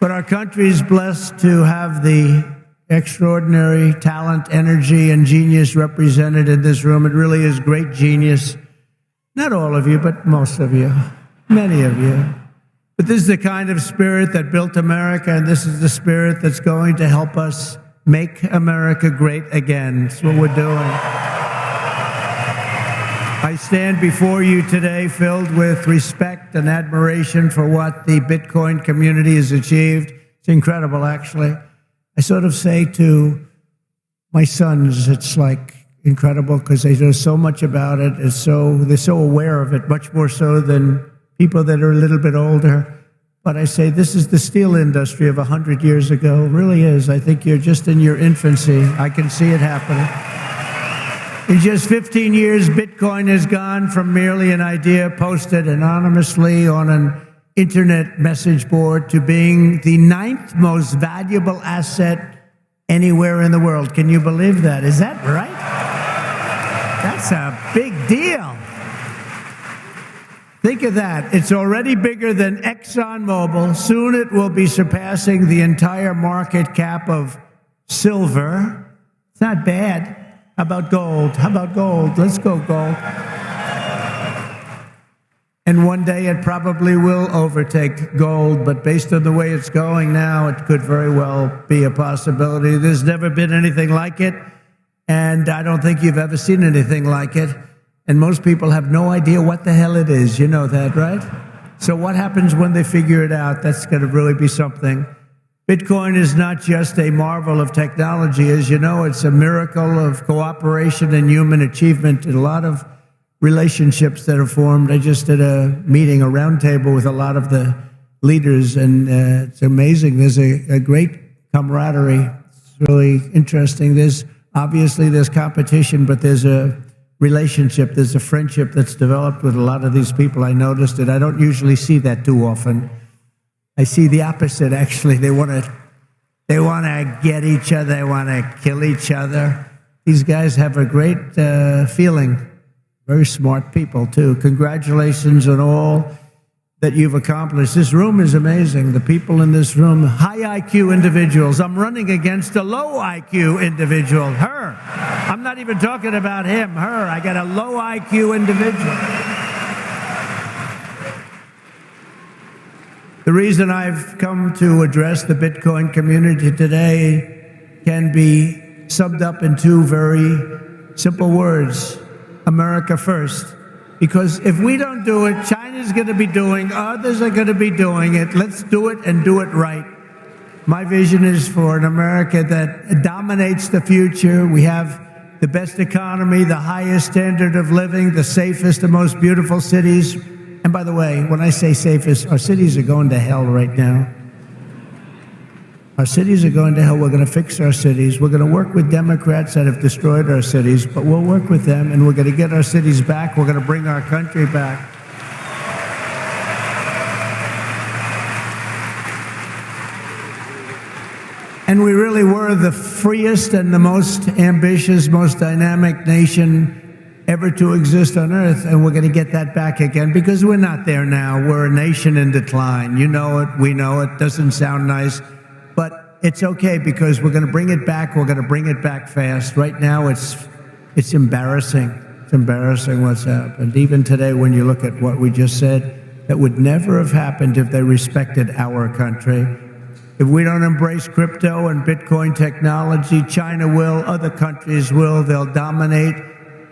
But our country is blessed to have the extraordinary talent, energy, and genius represented in this room. It really is great genius. Not all of you, but most of you, many of you. But this is the kind of spirit that built America, and this is the spirit that's going to help us make America great again. That's what we're doing. I stand before you today filled with respect and admiration for what the Bitcoin community has achieved. It's incredible, actually. I sort of say to my sons, it's like incredible because they know so much about it. They're so aware of it, much more so than people that are a little bit older. But I say this is the steel industry of 100 years ago. It really is. I think you're just in your infancy. I can see it happening. In just 15 years, Bitcoin has gone from merely an idea posted anonymously on an internet message board to being the 9th most valuable asset anywhere in the world. Can you believe that? Is that right? That's a big deal. Think of that. It's already bigger than ExxonMobil. Soon it will be surpassing the entire market cap of silver. It's not bad. How about gold? How about gold? Let's go gold. And one day it probably will overtake gold, but based on the way it's going now, it could very well be a possibility. There's never been anything like it, and I don't think you've ever seen anything like it. And most people have no idea what the hell it is. You know that, right? So what happens when they figure it out? That's going to really be something. Bitcoin is not just a marvel of technology. As you know, it's a miracle of cooperation and human achievement. And a lot of relationships that are formed. I just did a meeting, a roundtable with a lot of the leaders, and it's amazing. There's a great camaraderie. It's really interesting. There's competition, but there's a relationship, there's a friendship that's developed with a lot of these people. I noticed it. I don't usually see that too often. I see the opposite, actually. They want to get each other. They want to kill each other. These guys have a great feeling. Very smart people, too. Congratulations on all that you've accomplished. This room is amazing. The people in this room, high IQ individuals. I'm running against a low IQ individual, her. I'm not even talking about him, her. I got a low IQ individual. The reason I've come to address the Bitcoin community today can be summed up in two very simple words: America first. Because if we don't do it, China's going to be doing, others are going to be doing it. Let's do it and do it right. My vision is for an America that dominates the future. We have the best economy, the highest standard of living, the safest and most beautiful cities. And by the way, when I say safest, our cities are going to hell right now. Our cities are going to hell. We're going to fix our cities. We're going to work with Democrats that have destroyed our cities, but we'll work with them, and we're going to get our cities back. We're going to bring our country back. And we really were the freest and the most ambitious, most dynamic nation ever to exist on Earth, and we're going to get that back again, because we're not there now. We're a nation in decline. You know it. We know it. Doesn't sound nice. But it's okay, because we're going to bring it back. We're going to bring it back fast. Right now, it's embarrassing. It's embarrassing what's happened. Even today, when you look at what we just said, that would never have happened if they respected our country. If we don't embrace crypto and Bitcoin technology, China will, other countries will. They'll dominate,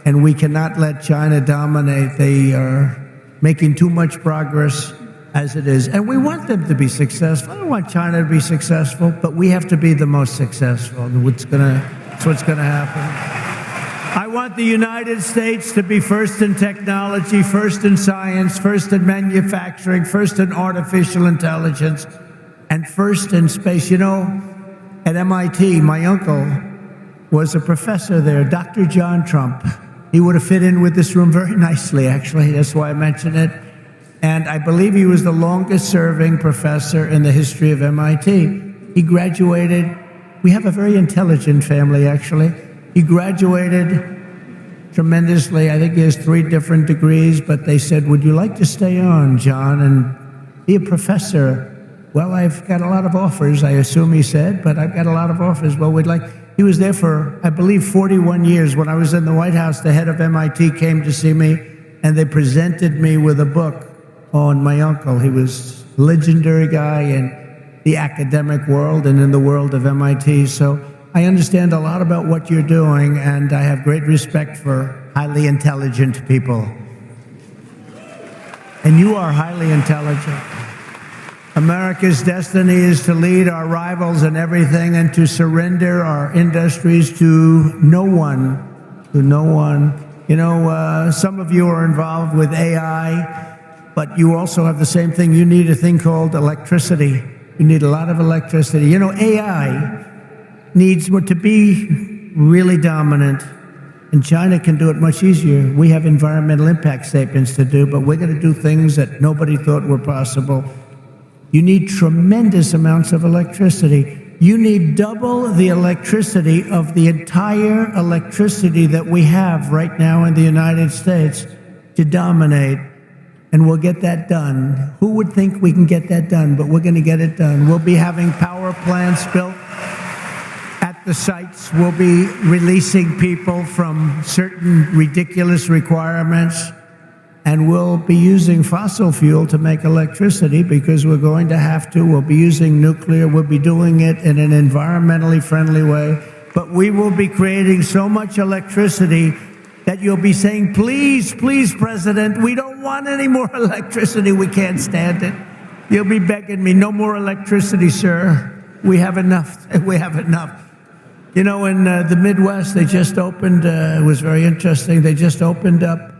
and we cannot let China dominate. They are making too much progress as it is. And we want them to be successful. I don't want China to be successful, but we have to be the most successful. That's what's going to happen. I want the United States to be first in technology, first in science, first in manufacturing, first in artificial intelligence, and first in space. You know, at MIT, my uncle was a professor there, Dr. John Trump. He would have fit in with this room very nicely, actually. That's why I mentioned it. And I believe he was the longest-serving professor in the history of MIT. He graduated. We have a very intelligent family, actually. He graduated tremendously. I think he has 3 different degrees, but they said, would you like to stay on, John, and be a professor well, I've got a lot of offers, I assume he said, but I've got a lot of offers. Well, he was there for, I believe, 41 years. When I was in the White House, the head of MIT came to see me, and they presented me with a book on my uncle. He was a legendary guy in the academic world and in the world of MIT. So I understand a lot about what you're doing, and I have great respect for highly intelligent people. And you are highly intelligent. America's destiny is to lead our rivals in everything and to surrender our industries to no one, You know, some of you are involved with AI, but you also have the same thing. You need a thing called electricity. You need a lot of electricity. You know, AI needs to be really dominant, and China can do it much easier. We have environmental impact statements to do, but we're going to do things that nobody thought were possible. You need tremendous amounts of electricity. You need double the electricity of the entire electricity that we have right now in the United States to dominate, and we'll get that done. Who would think we can get that done? But we're going to get it done. We'll be having power plants built at the sites. We'll be releasing people from certain ridiculous requirements, and we'll be using fossil fuel to make electricity because we're going to have to. We'll be using nuclear. We'll be doing it in an environmentally friendly way. But we will be creating so much electricity that you'll be saying, please, please, President, we don't want any more electricity. We can't stand it. You'll be begging me, no more electricity, sir. We have enough. We have enough. You know, in the Midwest, they just opened, it was very interesting, they just opened up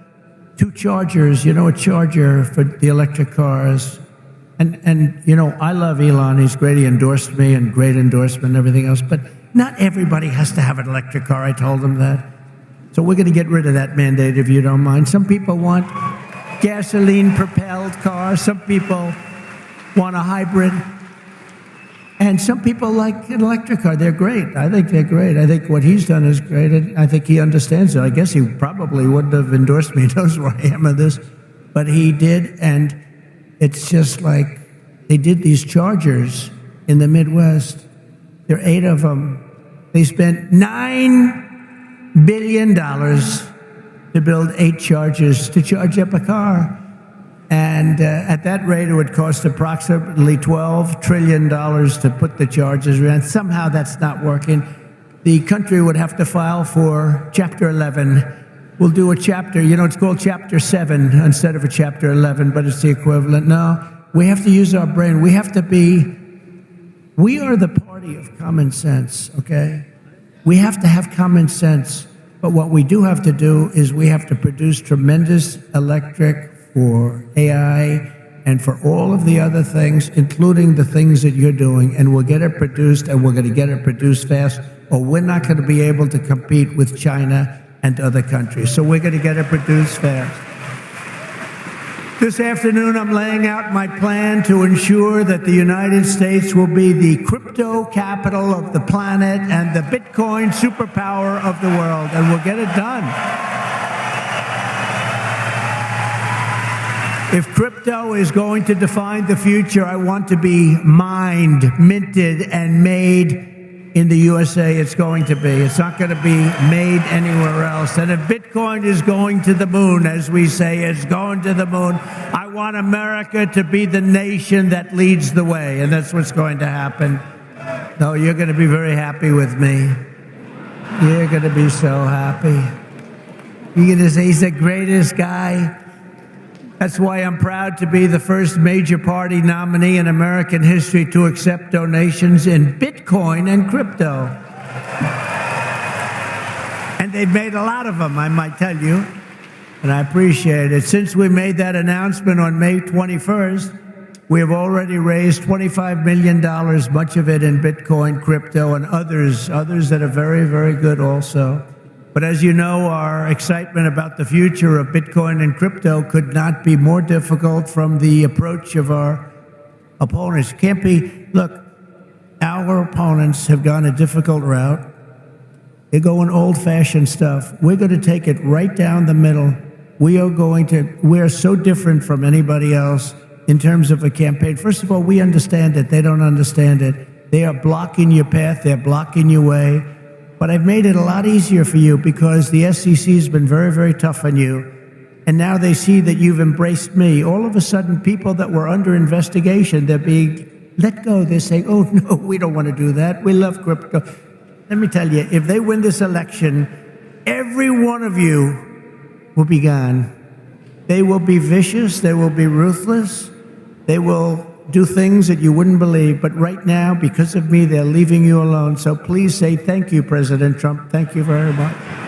2 chargers, you know, a charger for the electric cars. And you know, I love Elon. He's great. He endorsed me, and great endorsement and everything else. But not everybody has to have an electric car. I told him that. So we're going to get rid of that mandate, if you don't mind. Some people want gasoline-propelled cars. Some people want a hybrid. And some people like an electric car. They're great. I think they're great. I think what he's done is great. I think he understands it. I guess he probably wouldn't have endorsed me. He knows where I am of this. But he did, and it's just like they did these chargers in the Midwest. There are 8 of them. They spent $9 billion to build 8 chargers to charge up a car. And at that rate, it would cost approximately $12 trillion to put the charges in. Somehow that's not working. The country would have to file for Chapter 11. We'll do a chapter, you know, it's called Chapter 7 instead of a Chapter 11, but it's the equivalent. No, we have to use our brain. We are the party of common sense, okay? We have to have common sense. But what we do have to do is we have to produce tremendous electric for AI and for all of the other things, including the things that you're doing, and we'll get it produced, and we're going to get it produced fast, or we're not going to be able to compete with China and other countries. So we're going to get it produced fast. This afternoon, I'm laying out my plan to ensure that the United States will be the crypto capital of the planet and the Bitcoin superpower of the world, and we'll get it done. If crypto is going to define the future, I want to be mined, minted, and made in the USA. It's going to be. It's not going to be made anywhere else. And if Bitcoin is going to the moon, as we say, it's going to the moon, I want America to be the nation that leads the way. And that's what's going to happen. No, you're going to be very happy with me. You're going to be so happy. You're going to say he's the greatest guy. That's why I'm proud to be the first major party nominee in American history to accept donations in Bitcoin and crypto. And they've made a lot of them, I might tell you, and I appreciate it. Since we made that announcement on May 21st, we have already raised $25 million, much of it in Bitcoin, crypto, and others that are very, very good also. But as you know, our excitement about the future of Bitcoin and crypto could not be more difficult from the approach of our opponents. Can't be, look, our opponents have gone a difficult route. They're going old-fashioned stuff. We're going to take it right down the middle. We are so different from anybody else. in terms of a campaign. First of all, we understand it. They don't understand it. They are blocking your path. They're blocking your way. But I've made it a lot easier for you because the SEC has been very, very tough on you. And now they see that you've embraced me. All of a sudden, people that were under investigation, they're being let go. They're saying, oh, no, we don't want to do that. We love crypto. Let me tell you, if they win this election, every one of you will be gone. They will be vicious. They will be ruthless. They will do things that you wouldn't believe. But right now, because of me, they're leaving you alone. So please say thank you, President Trump. Thank you very much.